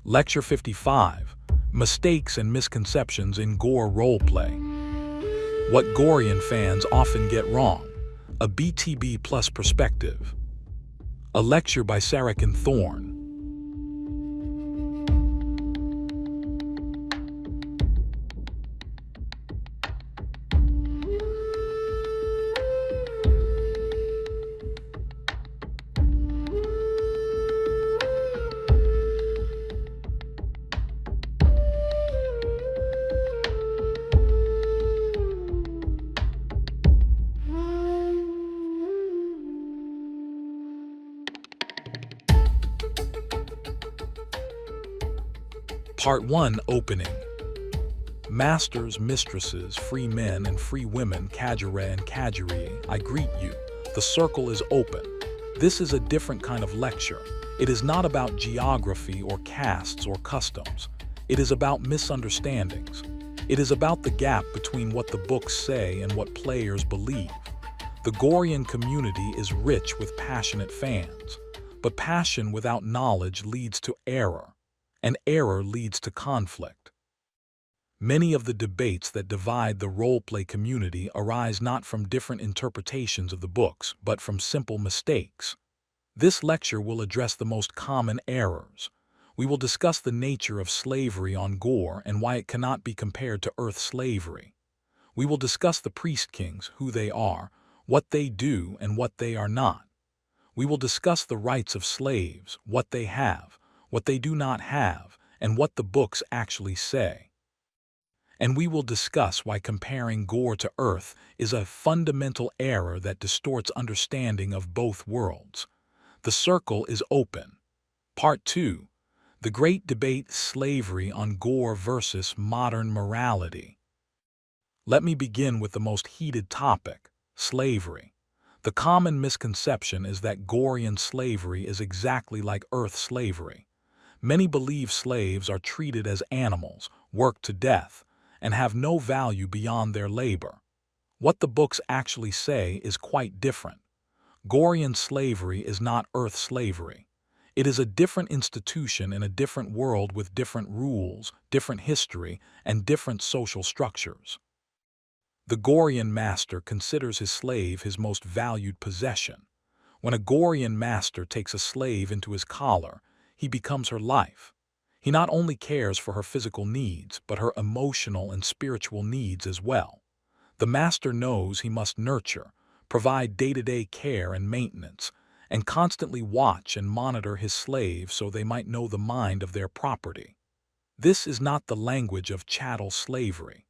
Lecture 55, Mistakes and Misconceptions in Gore Roleplay. What Gorean fans often get wrong. A BTB Plus perspective. A lecture by Sarek and Thorne. Part 1 Opening. Masters, mistresses, free men and free women, Kajare and Kajari, I greet you. The circle is open. This is a different kind of lecture. It is not about geography or castes or customs. It is about misunderstandings. It is about the gap between what the books say and what players believe. The Gorean community is rich with passionate fans, but passion without knowledge leads to error. And error leads to conflict. Many of the debates that divide the roleplay community arise not from different interpretations of the books, but from simple mistakes. This lecture will address the most common errors. We will discuss the nature of slavery on Gore and why it cannot be compared to Earth slavery. We will discuss the priest kings, who they are, what they do, and what they are not. We will discuss the rights of slaves, what they have, what they do not have, and what the books actually say. And we will discuss why comparing Gore to Earth is a fundamental error that distorts understanding of both worlds. The circle is open. Part 2. The Great Debate: Slavery on Gore versus Modern Morality. Let me begin with the most heated topic, slavery. The common misconception is that Gorean slavery is exactly like Earth slavery. Many believe slaves are treated as animals, worked to death, and have no value beyond their labor. What the books actually say is quite different. Gorean slavery is not Earth slavery. It is a different institution in a different world with different rules, different history, and different social structures. The Gorean master considers his slave his most valued possession. When a Gorean master takes a slave into his collar, he becomes her life. He not only cares for her physical needs, but her emotional and spiritual needs as well. The master knows he must nurture, provide day-to-day care and maintenance, and constantly watch and monitor his slave so they might know the mind of their property. This is not the language of chattel slavery.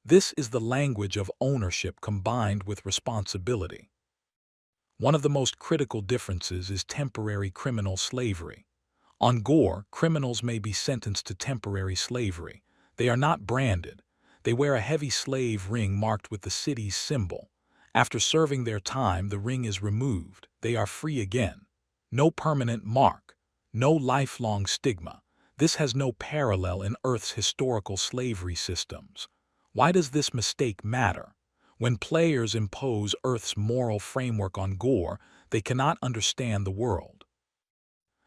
This is the language of ownership combined with responsibility. One of the most critical differences is temporary criminal slavery. On Gore, criminals may be sentenced to temporary slavery. They are not branded. They wear a heavy slave ring marked with the city's symbol. After serving their time, the ring is removed. They are free again. No permanent mark. No lifelong stigma. This has no parallel in Earth's historical slavery systems. Why does this mistake matter? When players impose Earth's moral framework on Gore, they cannot understand the world.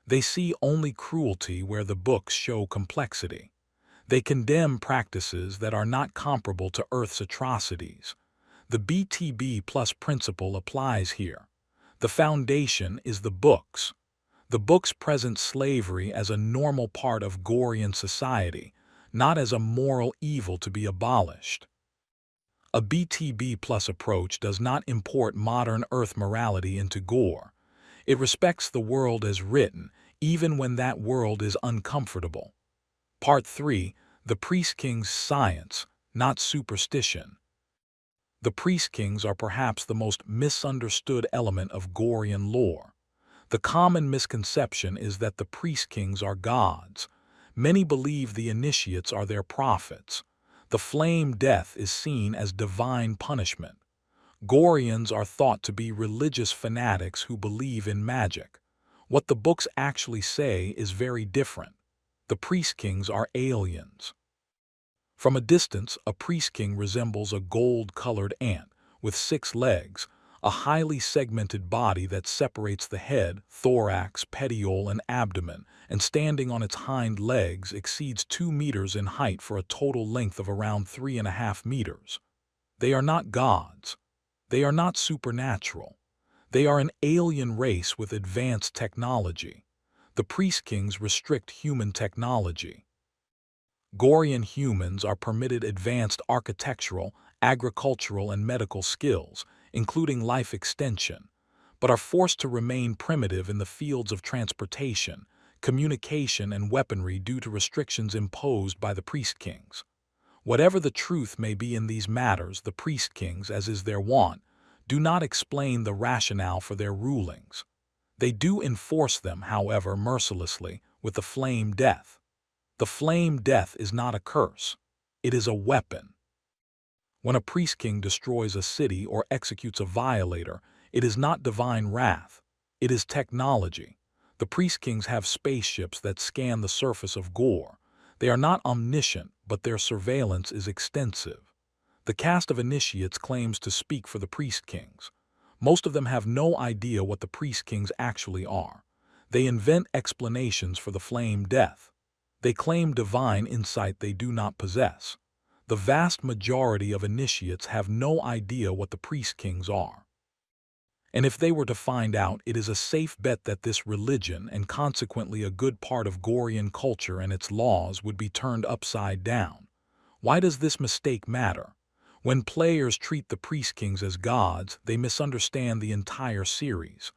They see only cruelty where the books show complexity. They condemn practices that are not comparable to Earth's atrocities. The BTB Plus principle applies here. The foundation is the books. The books present slavery as a normal part of Gorean society, not as a moral evil to be abolished. A BTB Plus approach does not import modern Earth morality into Gore. It respects the world as written, even when that world is uncomfortable. Part 3. The Priest King's Science, not Superstition. The Priest Kings are perhaps the most misunderstood element of Gorean lore. The common misconception is that the Priest Kings are gods. Many believe the initiates are their prophets. The flame death is seen as divine punishment. Goreans are thought to be religious fanatics who believe in magic. What the books actually say is very different. The priest kings are aliens. From a distance, a priest king resembles a gold-colored ant with 6 legs, a highly segmented body that separates the head, thorax, petiole, and abdomen, and standing on its hind legs exceeds 2 meters in height for a total length of around 3.5 meters. They are not gods. They are not supernatural. They are an alien race with advanced technology. The Priest Kings restrict human technology. Gorean humans are permitted advanced architectural, agricultural, and medical skills, including life extension, but are forced to remain primitive in the fields of transportation, communication, and weaponry due to restrictions imposed by the Priest Kings. Whatever the truth may be in these matters, the Priest Kings, as is their wont, do not explain the rationale for their rulings. They do enforce them, however, mercilessly, with the flame death. The flame death is not a curse. It is a weapon. When a priest king destroys a city or executes a violator, it is not divine wrath. It is technology. The priest kings have spaceships that scan the surface of Gore. They are not omniscient, but their surveillance is extensive. The caste of initiates claims to speak for the priest kings. Most of them have no idea what the priest kings actually are. They invent explanations for the flame death. They claim divine insight they do not possess. The vast majority of initiates have no idea what the priest kings are. And if they were to find out, it is a safe bet that this religion, and consequently a good part of Gorean culture and its laws, would be turned upside down. Why does this mistake matter? When players treat the priest kings as gods, they misunderstand the entire series.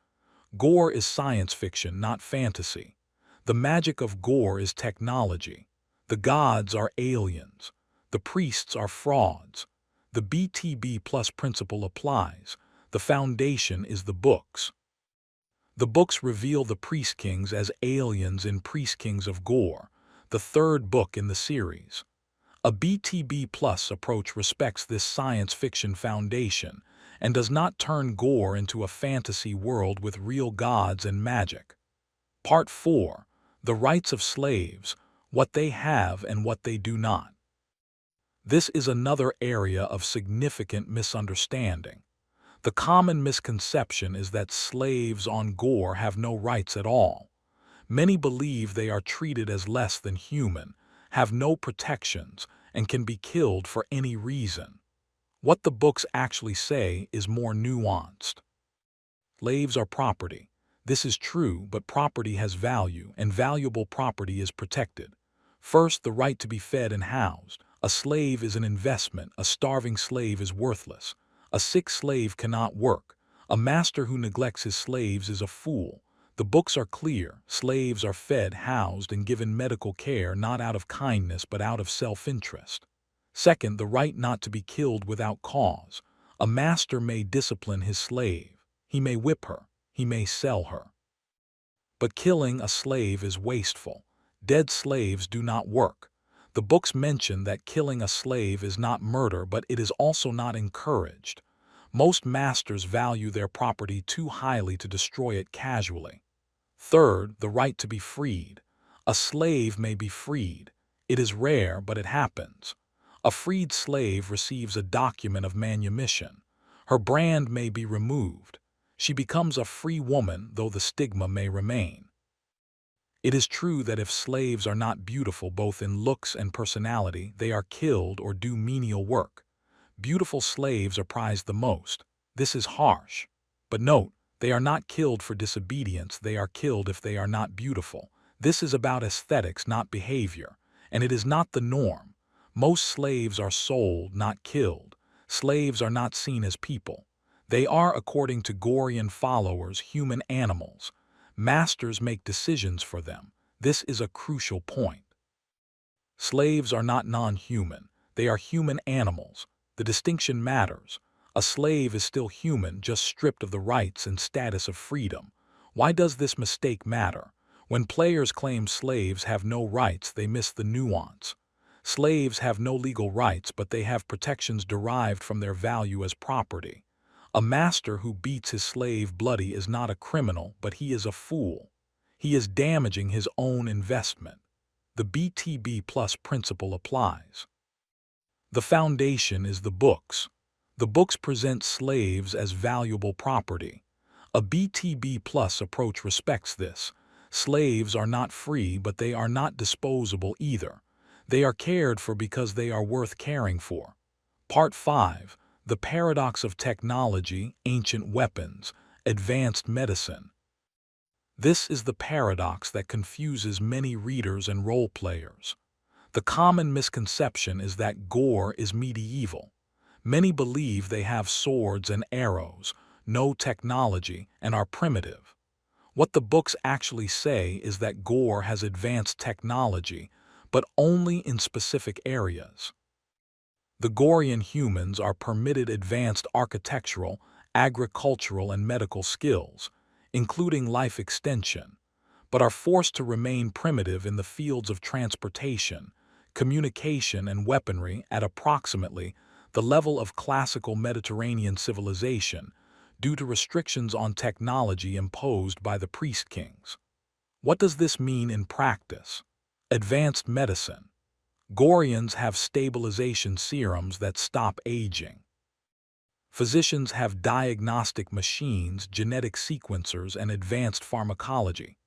Gore is science fiction, not fantasy. The magic of Gore is technology. The gods are aliens. The priests are frauds. The BTB plus principle applies. The foundation is the books. The books reveal the priest kings as aliens in Priest Kings of Gore, the third book in the series. A BTB plus approach respects this science fiction foundation and does not turn Gore into a fantasy world with real gods and magic. Part 4. The Rights of Slaves, What They Have and What They Do Not. This is another area of significant misunderstanding. The common misconception is that slaves on Gore have no rights at all. Many believe they are treated as less than human, have no protections, and can be killed for any reason. What the books actually say is more nuanced. Slaves are property. This is true, but property has value, and valuable property is protected. First, the right to be fed and housed. A slave is an investment. A starving slave is worthless. A sick slave cannot work. A master who neglects his slaves is a fool. The books are clear. Slaves are fed, housed, and given medical care not out of kindness but out of self-interest. Second, the right not to be killed without cause. A master may discipline his slave. He may whip her. He may sell her. But killing a slave is wasteful. Dead slaves do not work. The books mention that killing a slave is not murder, but it is also not encouraged. Most masters value their property too highly to destroy it casually. Third, the right to be freed. A slave may be freed. It is rare, but it happens. A freed slave receives a document of manumission. Her brand may be removed. She becomes a free woman, though the stigma may remain. It is true that if slaves are not beautiful both in looks and personality, they are killed or do menial work. Beautiful slaves are prized the most. This is harsh. But note, they are not killed for disobedience. They are killed if they are not beautiful. This is about aesthetics, not behavior. And it is not the norm. Most slaves are sold, not killed. Slaves are not seen as people. They are, according to Gorean followers, human animals. Masters make decisions for them. This is a crucial point. Slaves are not non-human. They are human animals. The distinction matters. A slave is still human, just stripped of the rights and status of freedom. Why does this mistake matter? When players claim slaves have no rights, they miss the nuance. Slaves have no legal rights, but they have protections derived from their value as property. A master who beats his slave bloody is not a criminal, but he is a fool. He is damaging his own investment. The BTB plus principle applies. The foundation is the books. The books present slaves as valuable property. A BTB plus approach respects this. Slaves are not free, but they are not disposable either. They are cared for because they are worth caring for. Part 5. The Paradox of Technology, Ancient Weapons, Advanced Medicine. This is the paradox that confuses many readers and role players. The common misconception is that gore is medieval. Many believe they have swords and arrows, no technology, and are primitive. What the books actually say is that gore has advanced technology, but only in specific areas. The Gorean humans are permitted advanced architectural, agricultural, and medical skills, including life extension, but are forced to remain primitive in the fields of transportation, communication, and weaponry at approximately the level of classical Mediterranean civilization due to restrictions on technology imposed by the priest kings. What does this mean in practice? Advanced medicine. Goreans have stabilization serums that stop aging. Physicians have diagnostic machines, genetic sequencers, and advanced pharmacology.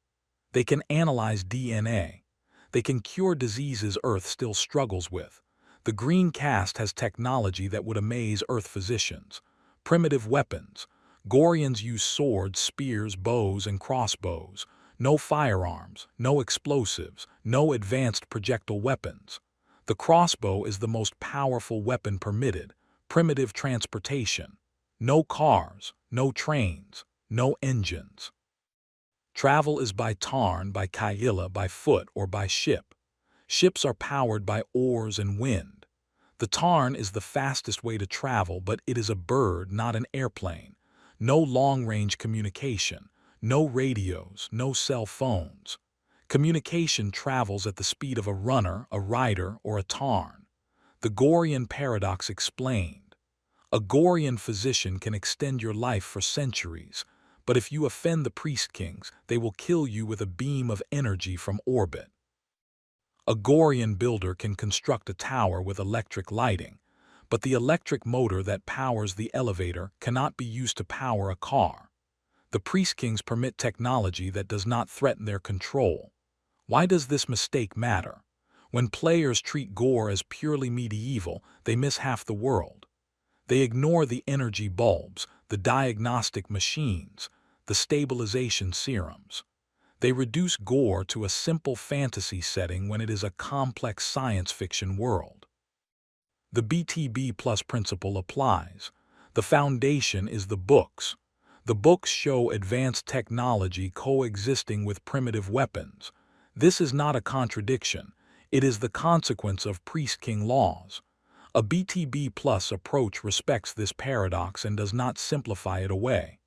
They can analyze DNA. They can cure diseases Earth still struggles with. The green caste has technology that would amaze Earth physicians. Primitive weapons. Goreans use swords, spears, bows, and crossbows. No firearms, no explosives, no advanced projectile weapons. The crossbow is the most powerful weapon permitted. Primitive transportation. No cars, no trains, no engines. Travel is by tarn, by kaila, by foot, or by ship. Ships are powered by oars and wind. The tarn is the fastest way to travel, but it is a bird, not an airplane. No long-range communication, no radios, no cell phones. Communication travels at the speed of a runner, a rider, or a tarn. The Gorean paradox explained. A Gorean physician can extend your life for centuries, but if you offend the priest kings, they will kill you with a beam of energy from orbit. A Gorean builder can construct a tower with electric lighting, but the electric motor that powers the elevator cannot be used to power a car. The priest kings permit technology that does not threaten their control. Why does this mistake matter? When players treat gore as purely medieval, they miss half the world. They ignore the energy bulbs, the diagnostic machines, the stabilization serums. They reduce gore to a simple fantasy setting when it is a complex science fiction world. The BTB plus principle applies. The foundation is the books. The books show advanced technology coexisting with primitive weapons. This is not a contradiction. It is the consequence of priest-king laws. A BTB plus approach respects this paradox and does not simplify it away.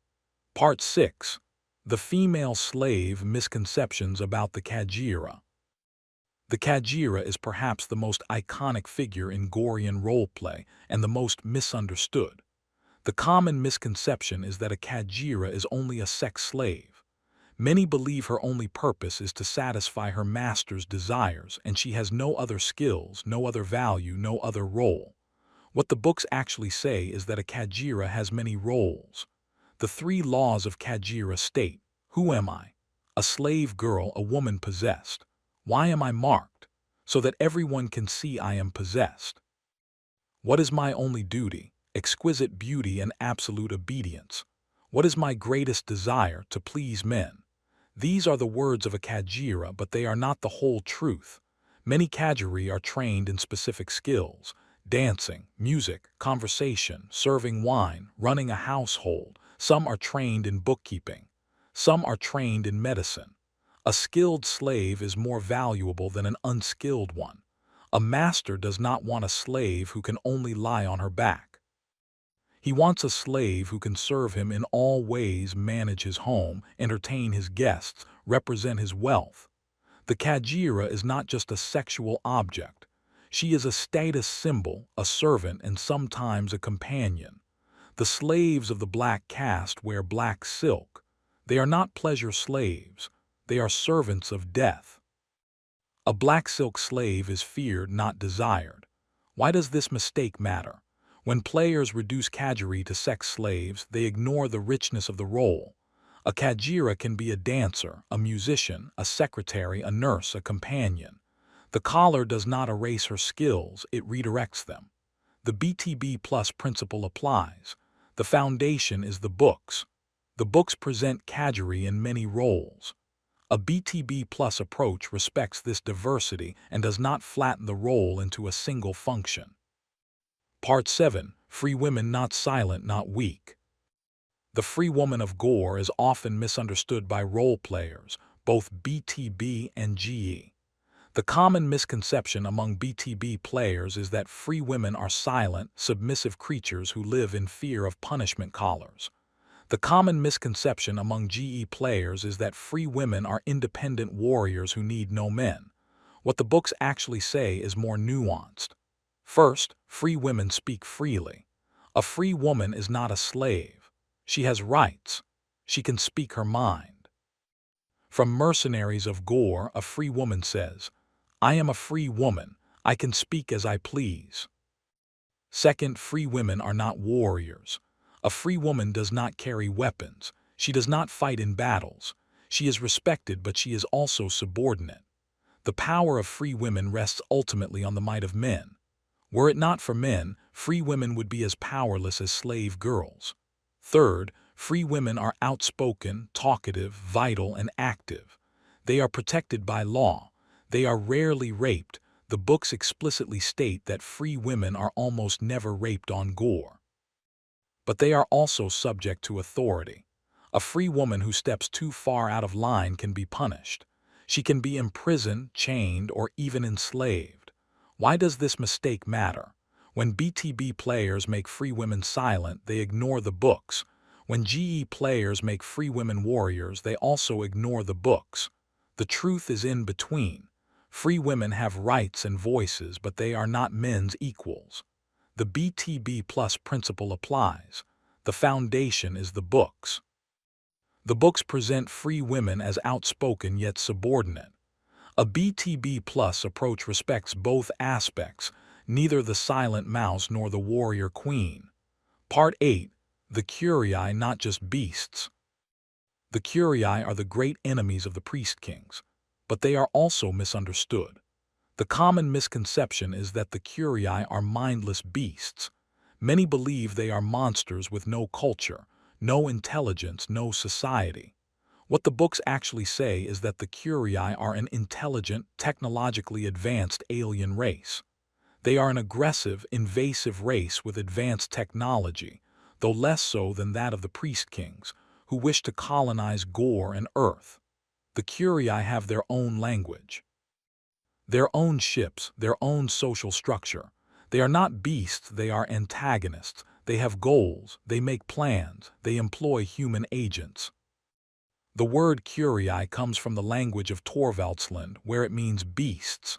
Part 6. The Female Slave Misconceptions about the Kajira. The Kajira is perhaps the most iconic figure in Gorean roleplay and the most misunderstood. The common misconception is that a Kajira is only a sex slave. Many believe her only purpose is to satisfy her master's desires, and she has no other skills, no other value, no other role. What the books actually say is that a Kajira has many roles. The 3 laws of Kajira state: who am I? A slave girl, a woman possessed. Why am I marked? So that everyone can see I am possessed. What is my only duty? Exquisite beauty and absolute obedience. What is my greatest desire? To please men. These are the words of a Kajira, but they are not the whole truth. Many Kajiri are trained in specific skills: dancing, music, conversation, serving wine, running a household. Some are trained in bookkeeping. Some are trained in medicine. A skilled slave is more valuable than an unskilled one. A master does not want a slave who can only lie on her back. He wants a slave who can serve him in all ways, manage his home, entertain his guests, represent his wealth. The Kajira is not just a sexual object. She is a status symbol, a servant, and sometimes a companion. The slaves of the black caste wear black silk. They are not pleasure slaves. They are servants of death. A black silk slave is feared, not desired. Why does this mistake matter? When players reduce Kagiri to sex slaves, they ignore the richness of the role. A Kajira can be a dancer, a musician, a secretary, a nurse, a companion. The collar does not erase her skills, it redirects them. The BTB plus principle applies. The foundation is the books. The books present Kagiri in many roles. A BTB plus approach respects this diversity and does not flatten the role into a single function. Part 7. Free women not silent, not weak. The free woman of Gore is often misunderstood by role players, both BTB and GE. The common misconception among BTB players is that free women are silent, submissive creatures who live in fear of punishment collars. The common misconception among GE players is that free women are independent warriors who need no men. What the books actually say is more nuanced. First, free women speak freely. A free woman is not a slave. She has rights. She can speak her mind. From Mercenaries of Gore, a free woman says, "I am a free woman. I can speak as I please." Second, free women are not warriors. A free woman does not carry weapons. She does not fight in battles. She is respected, but she is also subordinate. The power of free women rests ultimately on the might of men. Were it not for men, free women would be as powerless as slave girls. Third, free women are outspoken, talkative, vital, and active. They are protected by law. They are rarely raped. The books explicitly state that free women are almost never raped on Gore. But they are also subject to authority. A free woman who steps too far out of line can be punished. She can be imprisoned, chained, or even enslaved. Why does this mistake matter? When BTB players make free women silent, they ignore the books. When GE players make free women warriors, they also ignore the books. The truth is in between. Free women have rights and voices, but they are not men's equals. The BTB plus principle applies. The foundation is the books. The books present free women as outspoken yet subordinate. A BTB plus approach respects both aspects, neither the silent mouse nor the warrior queen. Part 8. The Curii, not just beasts. The Curii are the great enemies of the priest kings, but they are also misunderstood. The common misconception is that the Curii are mindless beasts. Many believe they are monsters with no culture, no intelligence, no society. What the books actually say is that the Curii are an intelligent, technologically advanced alien race. They are an aggressive, invasive race with advanced technology, though less so than that of the priest kings, who wish to colonize Gore and Earth. The Curii have their own language, their own ships, their own social structure. They are not beasts, they are antagonists. They have goals, they make plans, they employ human agents. The word Curii comes from the language of Torvaldsland, where it means beasts.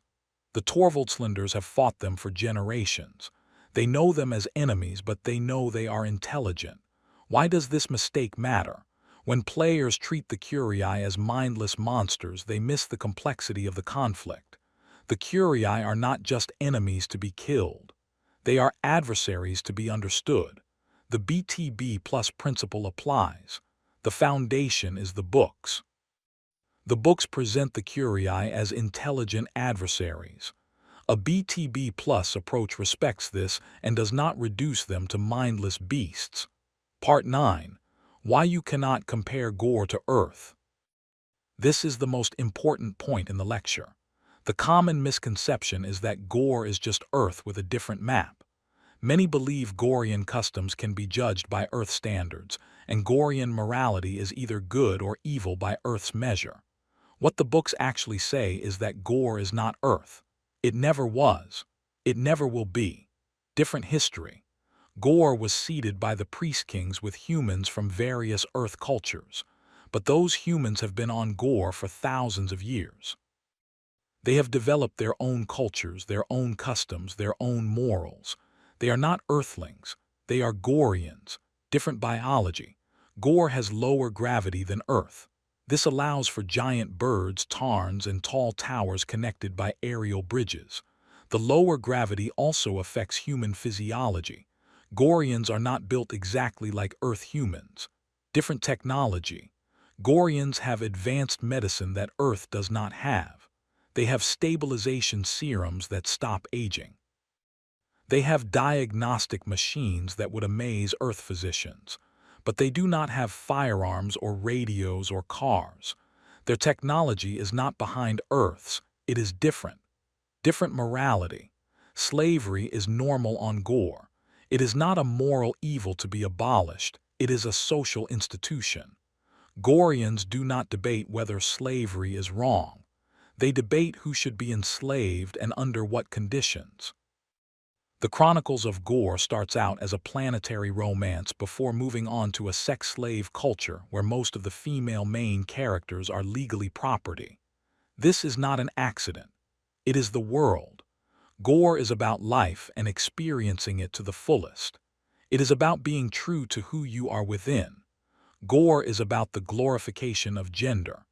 The Torvaldslanders have fought them for generations. They know them as enemies, but they know they are intelligent. Why does this mistake matter? When players treat the Curii as mindless monsters, they miss the complexity of the conflict. The Curii are not just enemies to be killed. They are adversaries to be understood. The BTB plus principle applies. The foundation is the books. The books present the Curii as intelligent adversaries. A BTB plus approach respects this and does not reduce them to mindless beasts. Part 9. Why you cannot compare Gore to Earth. This is the most important point in the lecture. The common misconception is that Gore is just Earth with a different map. Many believe Gorean customs can be judged by Earth standards, and Gorean morality is either good or evil by Earth's measure. What the books actually say is that Gore is not Earth. It never was. It never will be. Different history. Gore was seeded by the priest kings with humans from various Earth cultures, but those humans have been on Gore for thousands of years. They have developed their own cultures, their own customs, their own morals. They are not Earthlings. They are Goreans. Different biology. Gore has lower gravity than Earth. This allows for giant birds, tarns, and tall towers connected by aerial bridges. The lower gravity also affects human physiology. Goreans are not built exactly like Earth humans. Different technology. Goreans have advanced medicine that Earth does not have. They have stabilization serums that stop aging. They have diagnostic machines that would amaze Earth physicians. But they do not have firearms or radios or cars. Their technology is not behind Earth's, it is different. Different morality. Slavery is normal on Gore. It is not a moral evil to be abolished, it is a social institution. Goreans do not debate whether slavery is wrong. They debate who should be enslaved and under what conditions. The Chronicles of Gore starts out as a planetary romance before moving on to a sex-slave culture where most of the female main characters are legally property. This is not an accident. It is the world. Gore is about life and experiencing it to the fullest. It is about being true to who you are within. Gore is about the glorification of gender.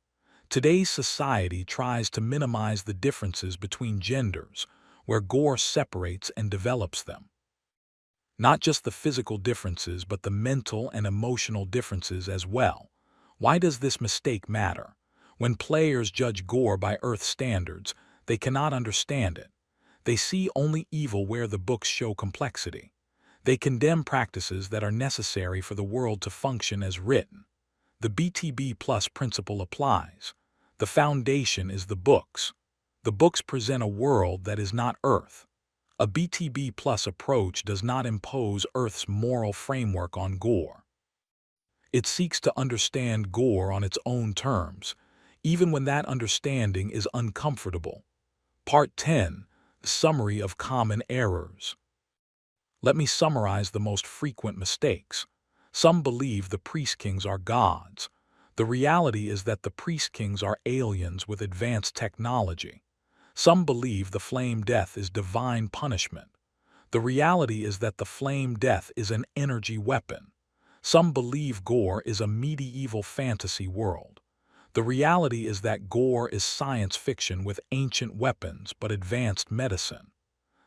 Today's society tries to minimize the differences between genders, where Gore separates and develops them. Not just the physical differences, but the mental and emotional differences as well. Why does this mistake matter? When players judge Gore by Earth standards, they cannot understand it. They see only evil where the books show complexity. They condemn practices that are necessary for the world to function as written. The BTB plus principle applies. The foundation is the books. The books present a world that is not Earth. A BTB plus approach does not impose Earth's moral framework on Gore. It seeks to understand Gore on its own terms, even when that understanding is uncomfortable. Part 10. Summary of Common Errors. Let me summarize the most frequent mistakes. Some believe the Priest Kings are gods. The reality is that the Priest Kings are aliens with advanced technology. Some believe the flame death is divine punishment. The reality is that the flame death is an energy weapon. Some believe Gore is a medieval fantasy world. The reality is that Gore is science fiction with ancient weapons but advanced medicine.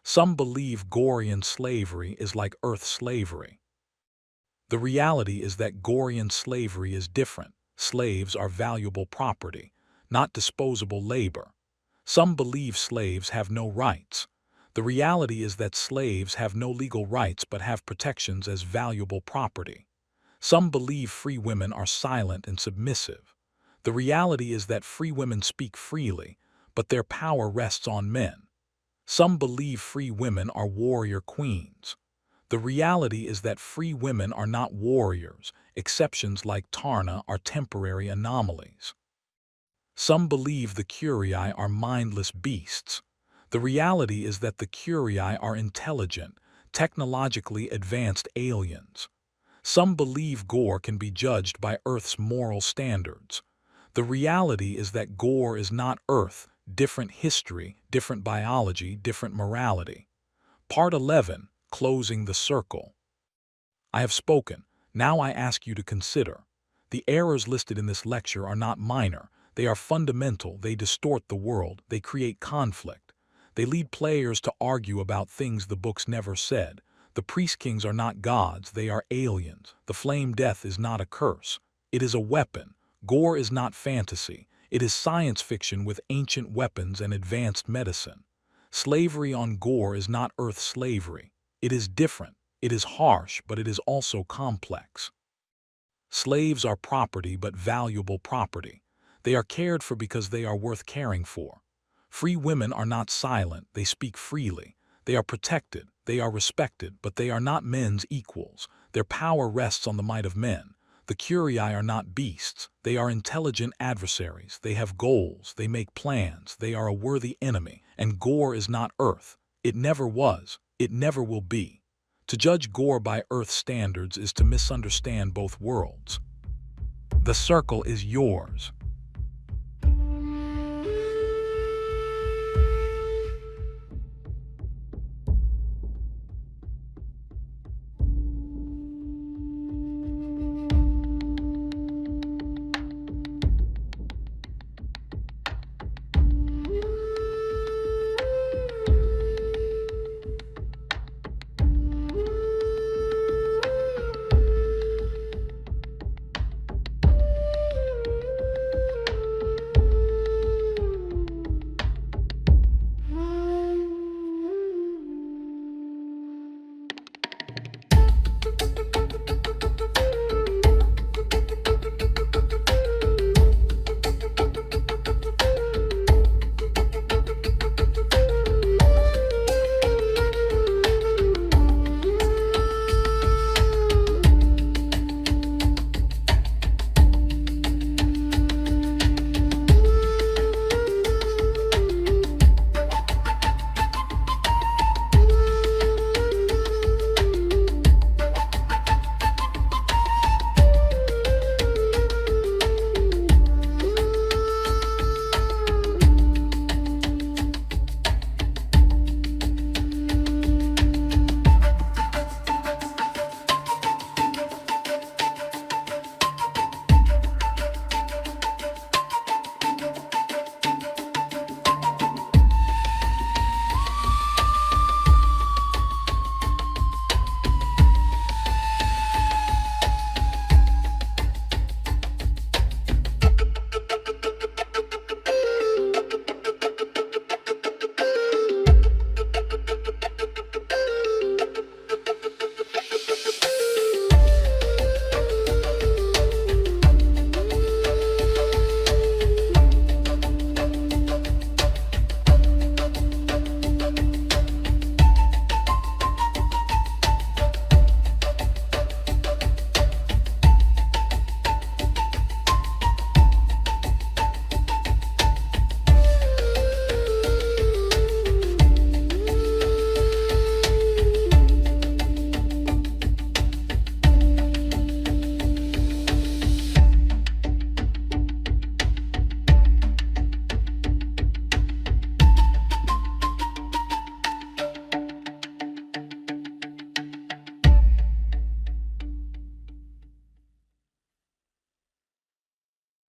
Some believe Gorean slavery is like Earth slavery. The reality is that Gorean slavery is different. Slaves are valuable property, not disposable labor. Some believe slaves have no rights. The reality is that slaves have no legal rights but have protections as valuable property. Some believe free women are silent and submissive. The reality is that free women speak freely, but their power rests on men. Some believe free women are warrior queens. The reality is that free women are not warriors. Exceptions like Tarna are temporary anomalies. Some believe the Curii are mindless beasts. The reality is that the Curii are intelligent, technologically advanced aliens. Some believe Gore can be judged by Earth's moral standards. The reality is that Gore is not Earth, different history, different biology, different morality. Part 11. Closing the Circle. I have spoken. Now I ask you to consider. The errors listed in this lecture are not minor. They are fundamental. They distort the world. They create conflict. They lead players to argue about things the books never said. The Priest Kings are not gods. They are aliens. The flame death is not a curse. It is a weapon. Gore is not fantasy. It is science fiction with ancient weapons and advanced medicine. Slavery on Gore is not Earth slavery. It is different. It is harsh, but it is also complex. Slaves are property, but valuable property. They are cared for because they are worth caring for. Free women are not silent. They speak freely. They are protected. They are respected, but they are not men's equals. Their power rests on the might of men. The Curii are not beasts. They are intelligent adversaries. They have goals. They make plans. They are a worthy enemy. And Gore is not Earth. It never was. It never will be. To judge Gore by Earth standards is to misunderstand both worlds. The circle is yours.